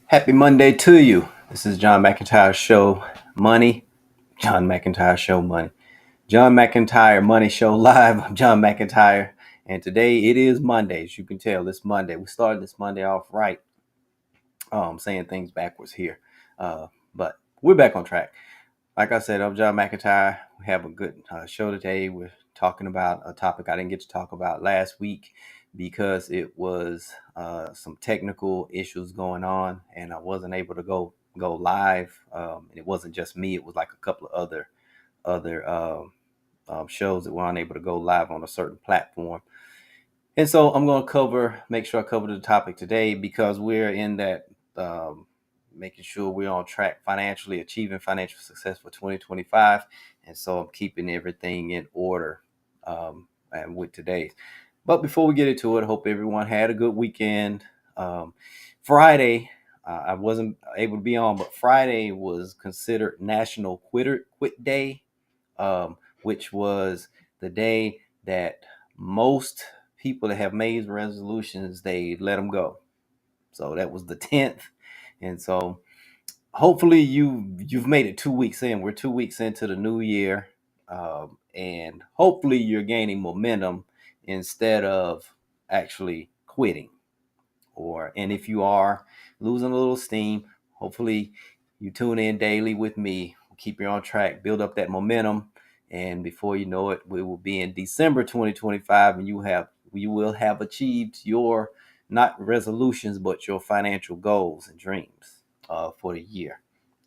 Happy Monday to you. This is John McEntyre Show Money. John McEntyre Show Money. John McEntyre Money Show Live. I'm John McEntyre. And today it is Monday. As you can tell, it's Monday. We started this Monday off right. Saying things backwards here. But we're back on track. Like I said, I'm John McEntyre. We have a good show today. We're talking about a topic I didn't get to talk about last week because it was some technical issues going on, and I wasn't able to go live. And it wasn't just me; it was like a couple of other shows that were unable to go live on a certain platform. And so I'm going to make sure I cover the topic today because we're in that making sure we're on track financially, achieving financial success for 2025. And so I'm keeping everything in order and with today. But before we get into it, I hope everyone had a good weekend. Friday, I wasn't able to be on, but Friday was considered National Quit Day, which was the day that most people that have made resolutions, they let them go. So that was the 10th. And so hopefully you've made it 2 weeks in. We're 2 weeks into the new year. And hopefully you're gaining momentum instead of actually quitting. And if you are losing a little steam, hopefully you tune in daily with me, keep you on track, build up that momentum, and before you know it, we will be in December 2025, and you will have achieved your not resolutions but your financial goals and dreams for the year.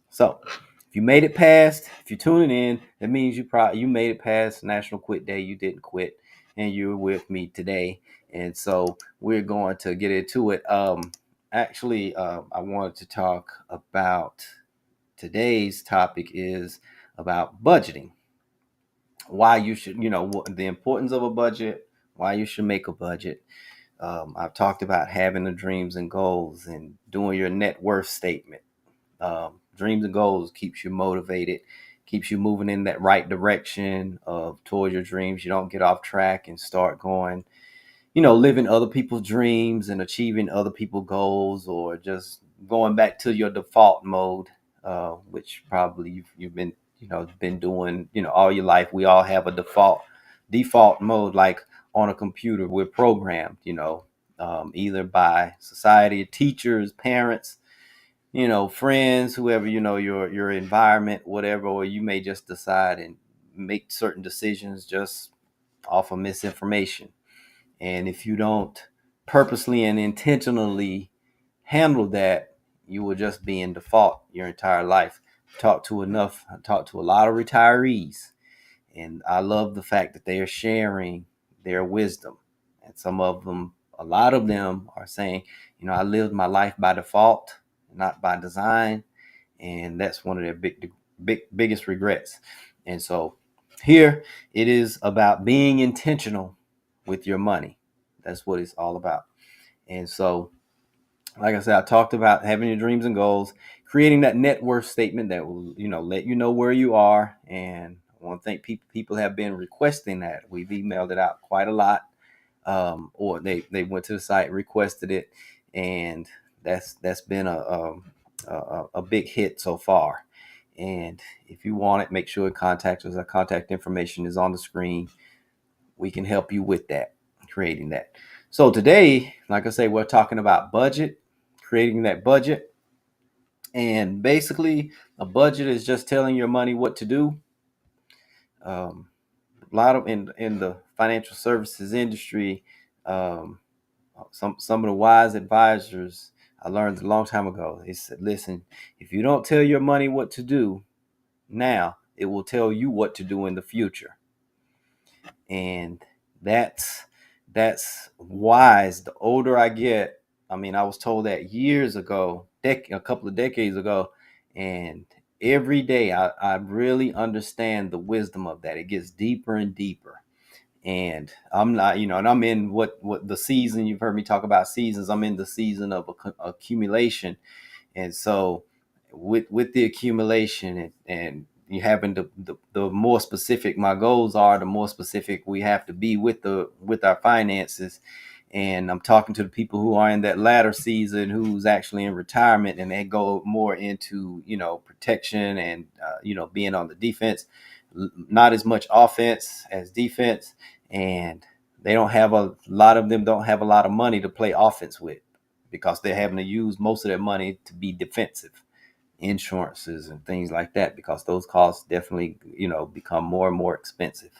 So if you made it past, if you're tuning in, that means you made it past National Quit Day. You didn't quit, and you're with me today. And so we're going to get into it. I wanted to talk about today's topic is about budgeting. Why you should, the importance of a budget. Why you should make a budget. I've talked about having the dreams and goals and doing your net worth statement. Dreams and goals keeps you motivated, keeps you moving in that right direction of towards your dreams. You don't get off track and start going, living other people's dreams and achieving other people's goals, or just going back to your default mode, which probably you've been doing, all your life. We all have a default mode, like on a computer. We're programmed, either by society, teachers, parents, friends, whoever, your environment, whatever, or you may just decide and make certain decisions just off of misinformation. And if you don't purposely and intentionally handle that, you will just be in default your entire life. I talked to a lot of retirees, and I love the fact that they are sharing their wisdom. And a lot of them are saying, I lived my life by default, not by design. And that's one of their biggest regrets. And so here it is about being intentional with your money. That's what it's all about. And so, like I said, I talked about having your dreams and goals, creating that net worth statement that will, let you know where you are. And I want to thank people have been requesting that. We've emailed it out quite a lot, or they went to the site, requested it, and that's been a big hit so far. And if you want it, make sure to contact us. Our contact information is on the screen. We can help you with that, creating that. So today, like I say, we're talking about budget, creating that budget. And basically, a budget is just telling your money what to do. A lot of in the financial services industry, um, some of the wise advisors I learned a long time ago. They said, "Listen, if you don't tell your money what to do now, it will tell you what to do in the future." And that's wise. The older I get, I mean, I was told that years ago, a couple of decades ago, and every day I really understand the wisdom of that. It gets deeper and deeper. And I'm not, and I'm in what the season, you've heard me talk about seasons. I'm in the season of accumulation. And so with the accumulation and you having the more specific my goals are, the more specific we have to be with our finances. And I'm talking to the people who are in that latter season, who's actually in retirement, and they go more into, protection and, being on the defense, not as much offense as defense. And they don't have a lot of them don't have a lot of money to play offense with, because they're having to use most of their money to be defensive, insurances and things like that, because those costs definitely, become more and more expensive.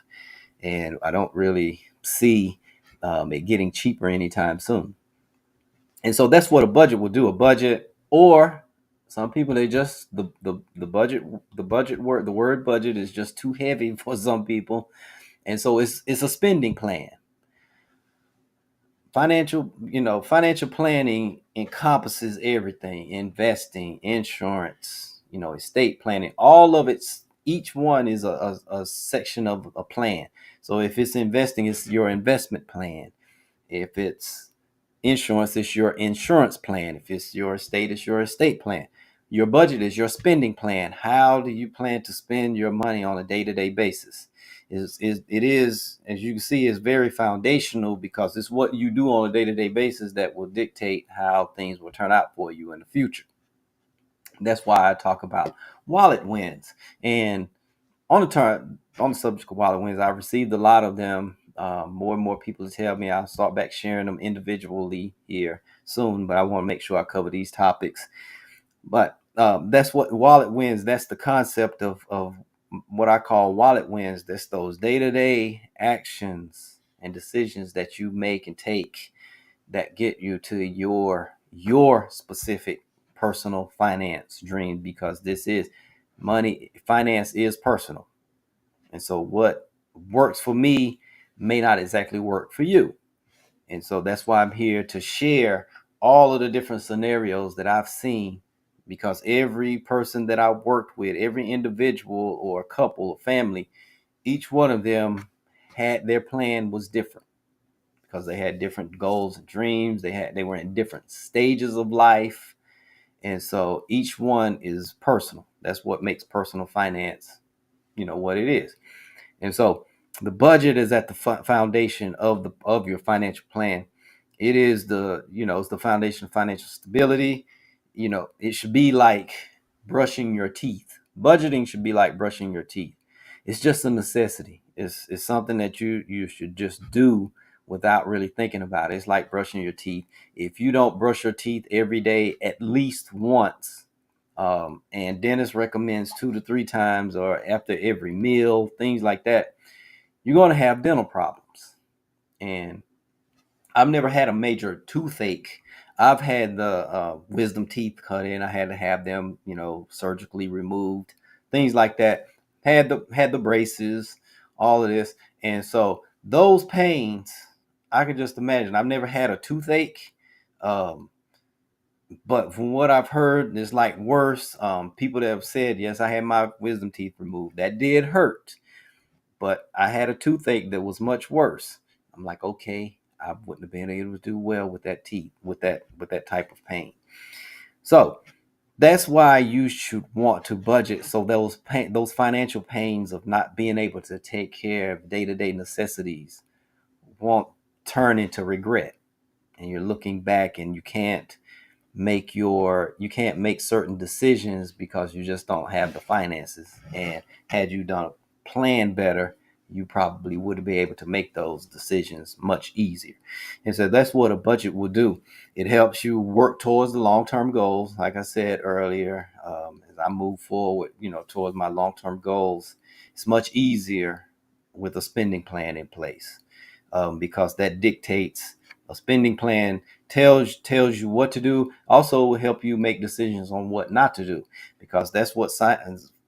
And I don't really see it getting cheaper anytime soon. And so that's what a budget will do. A budget, or some people, they just the word budget is just too heavy for some people, and so it's a spending plan. Financial planning encompasses everything: investing, insurance, estate planning. All of it's Each one is a section of a plan. So if it's investing, it's your investment plan. If it's insurance, it's your insurance plan. If it's your estate, it's your estate plan. Your budget is your spending plan. How do you plan to spend your money on a day-to-day basis? It is, as you can see, is very foundational, because it's what you do on a day-to-day basis that will dictate how things will turn out for you in the future. That's why I talk about wallet wins. And on the subject of wallet wins, I've received a lot of them. More and more people tell me. I'll start back sharing them individually here soon, but I want to make sure I cover these topics. But that's what wallet wins. That's the concept of what I call wallet wins. That's those day-to-day actions and decisions that you make and take that get you to your specific personal finance dream, because this is finance is personal. And so what works for me may not exactly work for you. And so that's why I'm here to share all of the different scenarios that I've seen, because every person that I worked with, every individual or couple or family, each one of them had their plan was different, because they had different goals and dreams. They were in different stages of life. And so each one is personal. That's what makes personal finance, what it is. And so the budget is at the foundation of your financial plan. It is it's the foundation of financial stability. It should be like brushing your teeth. Budgeting should be like brushing your teeth. It's just a necessity. It's something that you should just do without really thinking about it. It's like brushing your teeth. If you don't brush your teeth every day at least once, and dentist recommends 2 to 3 times or after every meal, things like that, you're going to have dental problems. And I've never had a major toothache. I've had the wisdom teeth cut in. I had to have them, surgically removed, things like that. Had the braces, all of this. And so those pains, I could just imagine. I've never had a toothache. But from what I've heard, it's like worse. People that have said, yes, I had my wisdom teeth removed. That did hurt. But I had a toothache that was much worse. I'm like, okay, I wouldn't have been able to do well with that teeth, with that type of pain. So that's why you should want to budget, so those financial pains of not being able to take care of day-to-day necessities won't turn into regret. And you're looking back and you can't make certain decisions because you just don't have the finances. And had you done a plan better, you probably would be able to make those decisions much easier. And so that's what a budget will do. It helps you work towards the long-term goals. Like I said earlier, as I move forward, towards my long-term goals, it's much easier with a spending plan in place, because that dictates a spending plan tells you what to do. Also will help you make decisions on what not to do, because that's what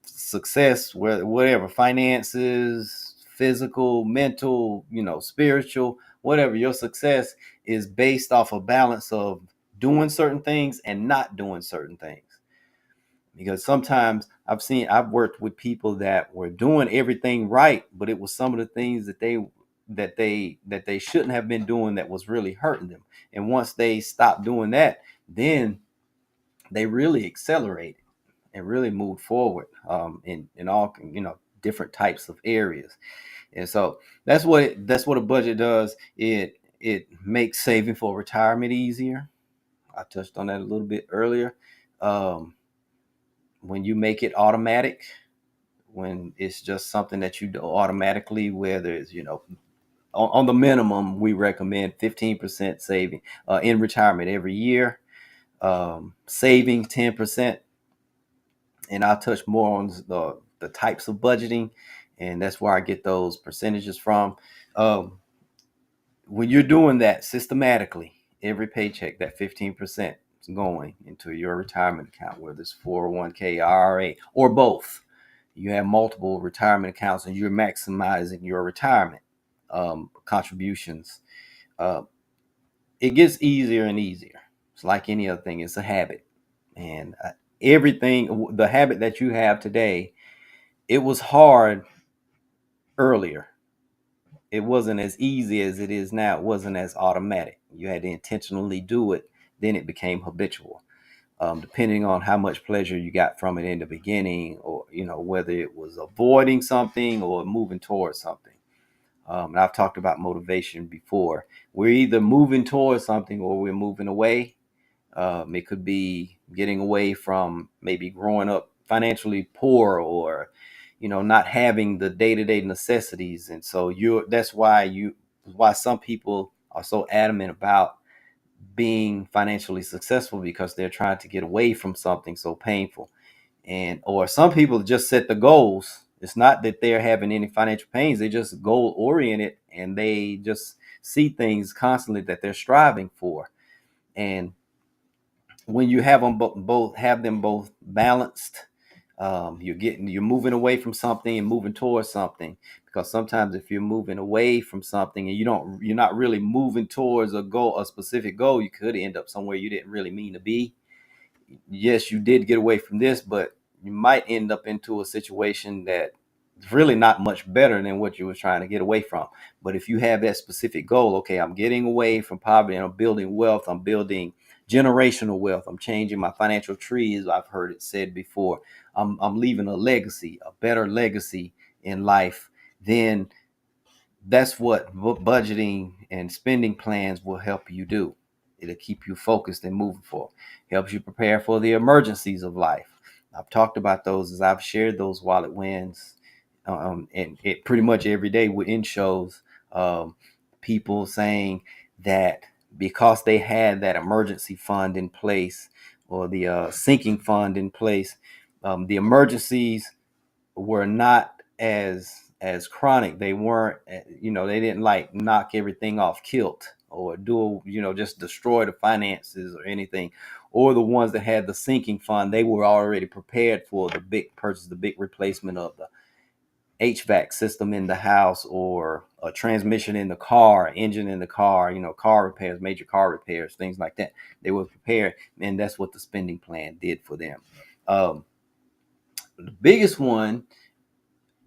success, whatever, finances, physical, mental, spiritual, whatever, your success is based off a balance of doing certain things and not doing certain things. Because sometimes I've worked with people that were doing everything right, but it was some of the things that they shouldn't have been doing that was really hurting them. And once they stopped doing that, then they really accelerated and really moved forward, in all different types of areas. And so that's what a budget does. It makes saving for retirement easier. I touched on that a little bit earlier. Um, when you make it automatic, when it's just something that you do automatically, whether it's, on the minimum, we recommend 15% saving in retirement every year, saving 10%. And I'll touch more on the types of budgeting, and that's where I get those percentages from. Um, when you're doing that systematically, every paycheck, that 15% is going into your retirement account, whether it's 401k, IRA, or both. You have multiple retirement accounts and you're maximizing your retirement contributions. Uh, it gets easier and easier. It's like any other thing, it's a habit. And the habit that you have today, it was hard earlier. It wasn't as easy as it is now. It wasn't as automatic. You had to intentionally do it. Then it became habitual. Depending on how much pleasure you got from it in the beginning, or whether it was avoiding something or moving towards something. And I've talked about motivation before. We're either moving towards something or we're moving away. It could be getting away from maybe growing up financially poor, or not having the day-to-day necessities. And so that's why some people are so adamant about being financially successful, because they're trying to get away from something so painful. And or some people just set the goals. It's not that they're having any financial pains, they just goal oriented, and they just see things constantly that they're striving for. And when you have them both balanced, you're moving away from something and moving towards something. Because sometimes if you're moving away from something and you're not really moving towards a specific goal, you could end up somewhere you didn't really mean to be. Yes, you did get away from this, but you might end up into a situation that is really not much better than what you were trying to get away from. But if you have that specific goal, okay, I'm getting away from poverty and I'm building wealth, I'm building generational wealth, I'm changing my financial tree, as I've heard it said before, I'm leaving a legacy, a better legacy in life, then that's what budgeting and spending plans will help you do. It'll keep you focused and moving forward. Helps you prepare for the emergencies of life. I've talked about those as I've shared those wallet wins, and it pretty much every day within shows. People saying that because they had that emergency fund in place, or the sinking fund in place, the emergencies were not as chronic. They weren't, they didn't like knock everything off kilt, or do, just destroy the finances or anything. Or the ones that had the sinking fund, they were already prepared for the big purchase, the big replacement of the HVAC system in the house, or a transmission in the car, engine in the car, car repairs, major car repairs, things like that. They were prepared, and that's what the spending plan did for them. The biggest one,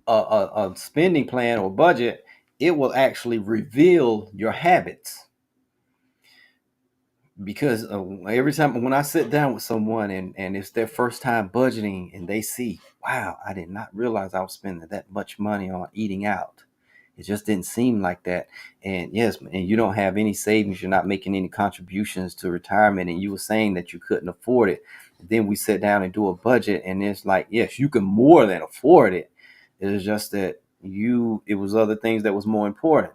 a spending plan or budget, it will actually reveal your habits. Because every time when I sit down with someone and it's their first time budgeting, and they see, wow, I did not realize I was spending that much money on eating out. It just didn't seem like that. And yes, and you don't have any savings, you're not making any contributions to retirement, and you were saying that you couldn't afford it. Then we sit down and do a budget, and it's like, yes, you can more than afford it. It's just that it was other things that was more important.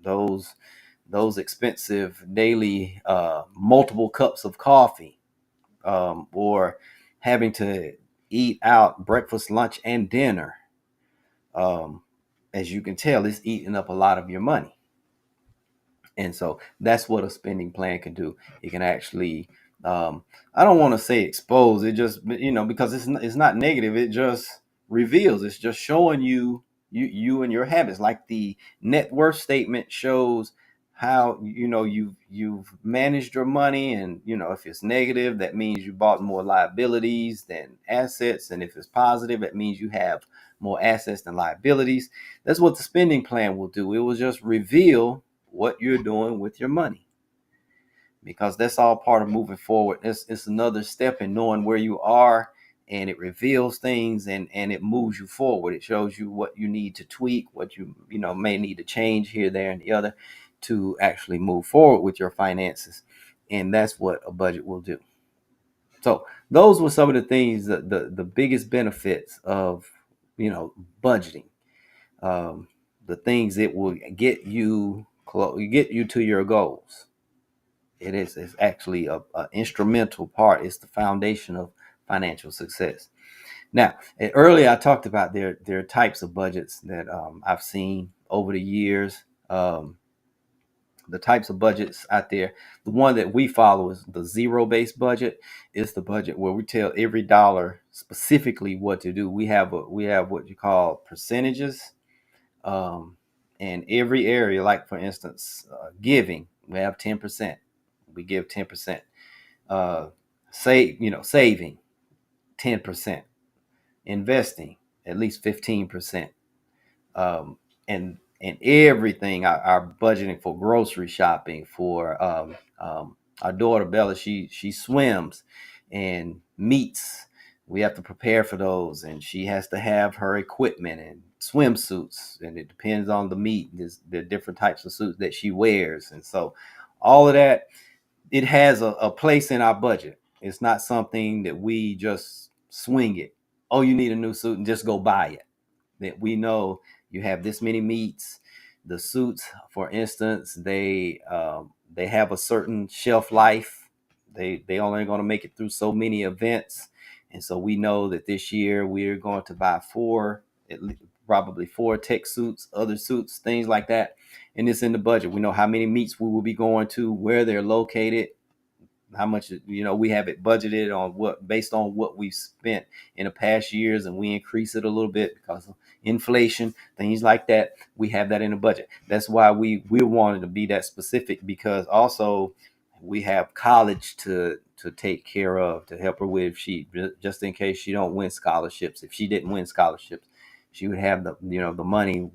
Those expensive daily multiple cups of coffee, or having to eat out breakfast, lunch, and dinner. Um, as you can tell, it's eating up a lot of your money. And so that's what a spending plan can do. It can actually, I don't want to say expose it, just, because it's not negative. It just reveals. It's just showing you and your habits. Like the net worth statement shows how you've managed your money, and if it's negative, that means you bought more liabilities than assets, and if it's positive, it means you have more assets than liabilities. That's what the spending plan will do. It will just reveal what you're doing with your money, because that's all part of moving forward. It's another step in knowing where you are, and it reveals things, and it moves you forward. It shows you what you need to tweak, what you may need to change here, there, and the other. to actually move forward with your finances. And that's what a budget will do. So those were some of the things, the biggest benefits of, budgeting. Um, the things that will get you get you to your goals. It's actually a instrumental part. It's the foundation of financial success. Now, earlier I talked about there are types of budgets that I've seen over the years. The types of budgets out there. The one that we follow is the zero-based budget. It's the budget where we tell every dollar specifically what to do. We have what you call percentages, um, and every area. Like for instance, giving, we have 10%. We give 10%. Saving 10%. Investing at least 15%. And everything, our budgeting for grocery shopping, for our daughter Bella, she swims and meets. We have to prepare for those, and she has to have her equipment and swimsuits, and it depends on the meet. There are different types of suits that she wears, and so all of that, it has a place in our budget. It's not something that we just swing it. Oh, you need a new suit and just go buy it. That we know you have this many meets. The suits, for instance, they have a certain shelf life. They only going to make it through so many events, and so we know that this year we're going to buy probably four tech suits, other suits, things like that, and it's in the budget. We know how many meets we will be going to, where they're located, how much we have it budgeted on what based on what we've spent in the past years, and we increase it a little bit because of inflation, things like that. We have that in the budget. That's why we wanted to be that specific, because also we have college to take care of, to help her with, if she, just in case she don't win scholarships. If she didn't win scholarships, she would have the money.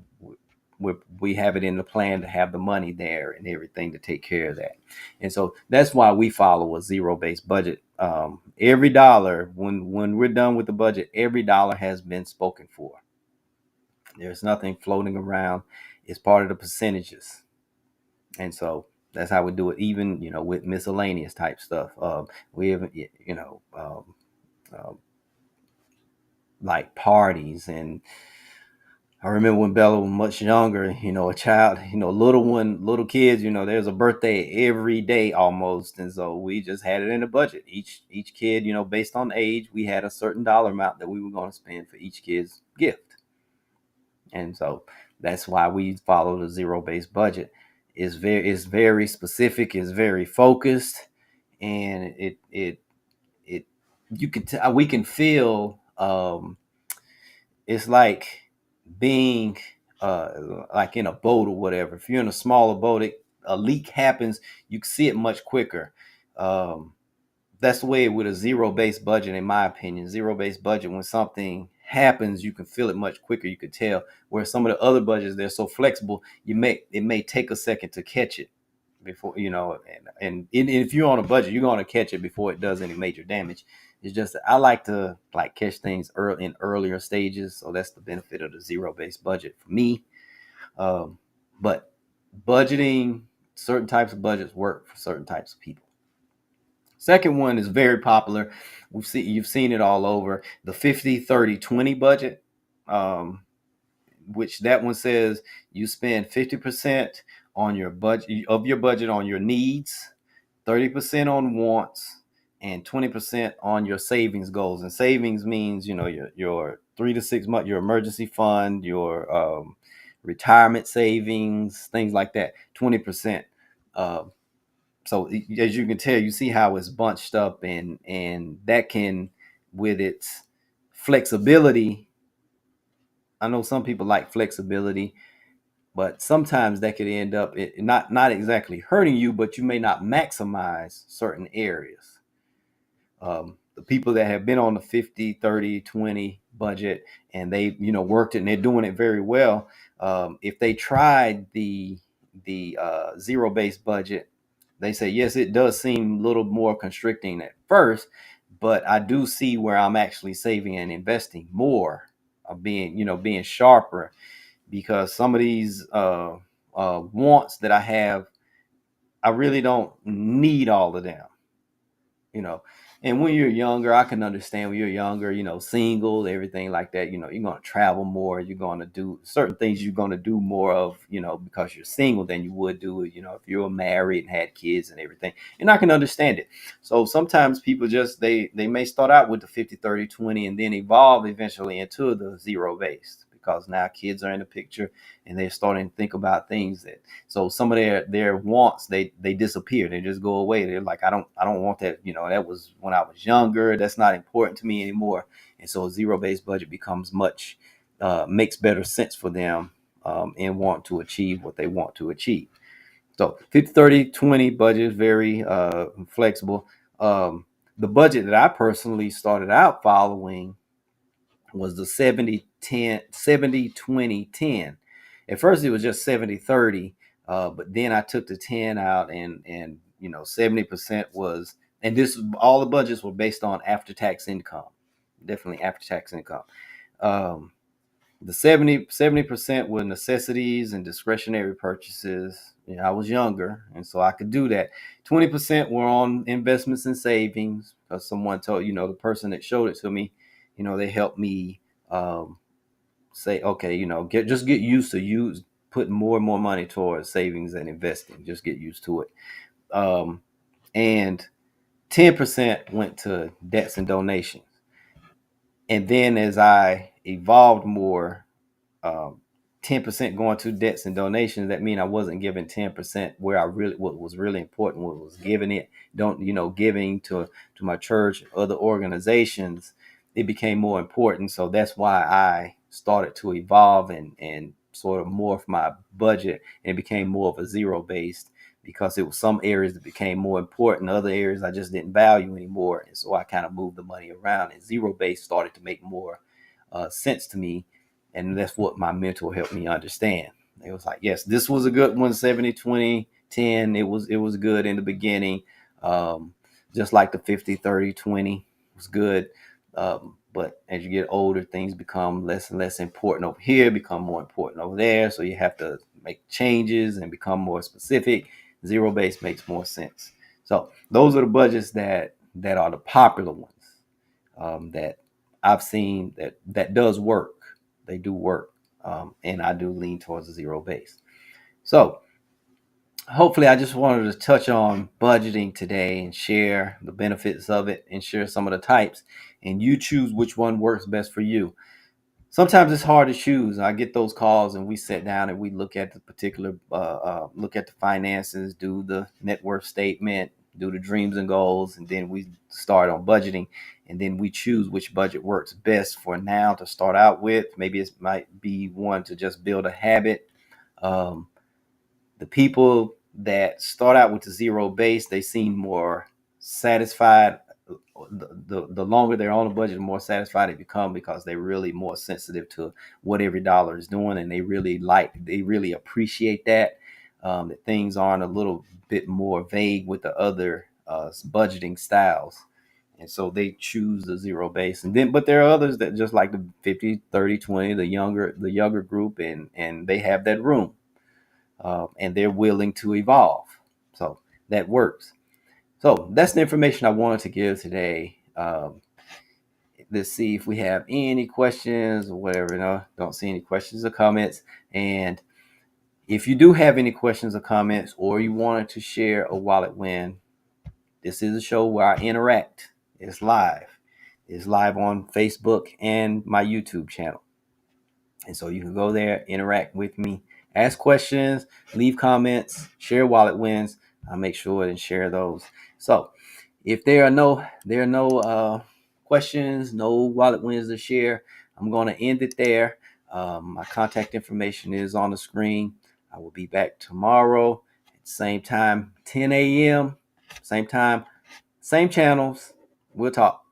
We have it in the plan to have the money there and everything to take care of that. And so that's why we follow a zero-based budget. Every dollar, when we're done with the budget, every dollar has been spoken for. There's nothing floating around. It's part of the percentages. And so that's how we do it, even with miscellaneous type stuff. We have like parties. And I remember when Bella was much younger, a child, little kids, there's a birthday every day almost. And so we just had it in the budget. Each kid, based on age, we had a certain dollar amount that we were going to spend for each kid's gift. And so that's why we follow the zero-based budget. It's very specific, it's very focused, and it you can we can feel, it's like being like in a boat or whatever. If you're in a smaller boat, a leak happens, you can see it much quicker. That's the way with a zero-based budget, in my opinion. Zero-based budget, when something happens, you can feel it much quicker. You could tell. Where some of the other budgets, they're so flexible, it may take a second to catch it before, and if you're on a budget, you're going to catch it before it does any major damage. It's just that I like to catch things in earlier stages. So that's the benefit of the zero-based budget for me. But budgeting, certain types of budgets work for certain types of people. Second one is very popular. You've seen it all over. The 50-30-20 budget, which that one says you spend 50% on your budget on your needs, 30% on wants, and 20% on your savings goals. And savings means your 3 to 6 month, your emergency fund, your retirement savings, things like that. 20%. So as you can tell, you see how it's bunched up, and that can, with its flexibility. I know some people like flexibility, but sometimes that could end up not exactly hurting you, but you may not maximize certain areas. The people that have been on the 50-30-20 budget, and they worked it and they're doing it very well. If they tried the zero-based budget, they say, yes, it does seem a little more constricting at first, but I do see where I'm actually saving and investing more, of being sharper, because some of these wants that I have, I really don't need all of them, you know. And when you're younger, I can understand when you're younger, single, everything like that, you're going to travel more, you're going to do certain things, you're going to do more of, because you're single than you would do, if you're married and had kids and everything. And I can understand it. So sometimes people just, they may start out with the 50, 30, 20 and then evolve eventually into the zero based, because now kids are in the picture and they're starting to think about things that, so some of their wants, they disappear. They just go away. They're like, I don't want that. That was when I was younger. That's not important to me anymore. And so a zero based budget becomes much makes better sense for them, and want to achieve what they want to achieve. So 50, 30, 20 budget is very flexible. The budget that I personally started out following was the 70-10, 70-20-10. At first it was just 70-30, but then I took the 10 out, and 70% was, and this, all the budgets were based on after tax income, definitely after tax income. um, the 70% were necessities and discretionary purchases. I was younger, and so I could do that. 20% were on investments and savings, because someone told, the person that showed it to me, they helped me say, okay, get used to putting more and more money towards savings and investing. Just get used to it. And 10% went to debts and donations. And then as I evolved more, um, 10% going to debts and donations, that mean I wasn't giving 10% where what was really important, what was giving it, giving to my church, other organizations. It became more important. So that's why I started to evolve and sort of morph my budget, and it became more of a zero based, because it was some areas that became more important, other areas I just didn't value anymore. And so I kind of moved the money around, and zero based started to make more sense to me. And that's what my mentor helped me understand. It was like, yes, this was a good one, 70-20-10. It was good in the beginning. Just like the 50-30-20 was good. But as you get older, things become less and less important over here, become more important over there. So you have to make changes and become more specific. Zero base makes more sense. So those are the budgets that are the popular ones, that I've seen that does work. They do work, and I do lean towards a zero base. So hopefully, I just wanted to touch on budgeting today and share the benefits of it and share some of the types, and you choose which one works best for you. Sometimes it's hard to choose. I get those calls, and we sit down and we look at the particular, look at the finances, do the net worth statement, do the dreams and goals, and then we start on budgeting, and then we choose which budget works best for now to start out with. Maybe it might be one to just build a habit. Um, the people that start out with the zero base, they seem more satisfied. The longer they're on the budget, the more satisfied they become, because they're really more sensitive to what every dollar is doing, and they really appreciate that, that things aren't a little bit more vague with the other budgeting styles. And so they choose the zero base. And then, but there are others that just like the 50-30-20, the younger group, and they have that room, and they're willing to evolve. So that works. So that's the information I wanted to give today. Let's see if we have any questions or whatever. No, don't see any questions or comments. And if you do have any questions or comments, or you wanted to share a wallet win, this is a show where I interact. It's live. It's live on Facebook and my YouTube channel. And so you can go there, interact with me, ask questions, leave comments, share wallet wins. I'll make sure and share those. So if there are no questions, no wallet wins to share, I'm going to end it there. My contact information is on the screen. I will be back tomorrow at the same time, 10 a.m., same time, same channels. We'll talk.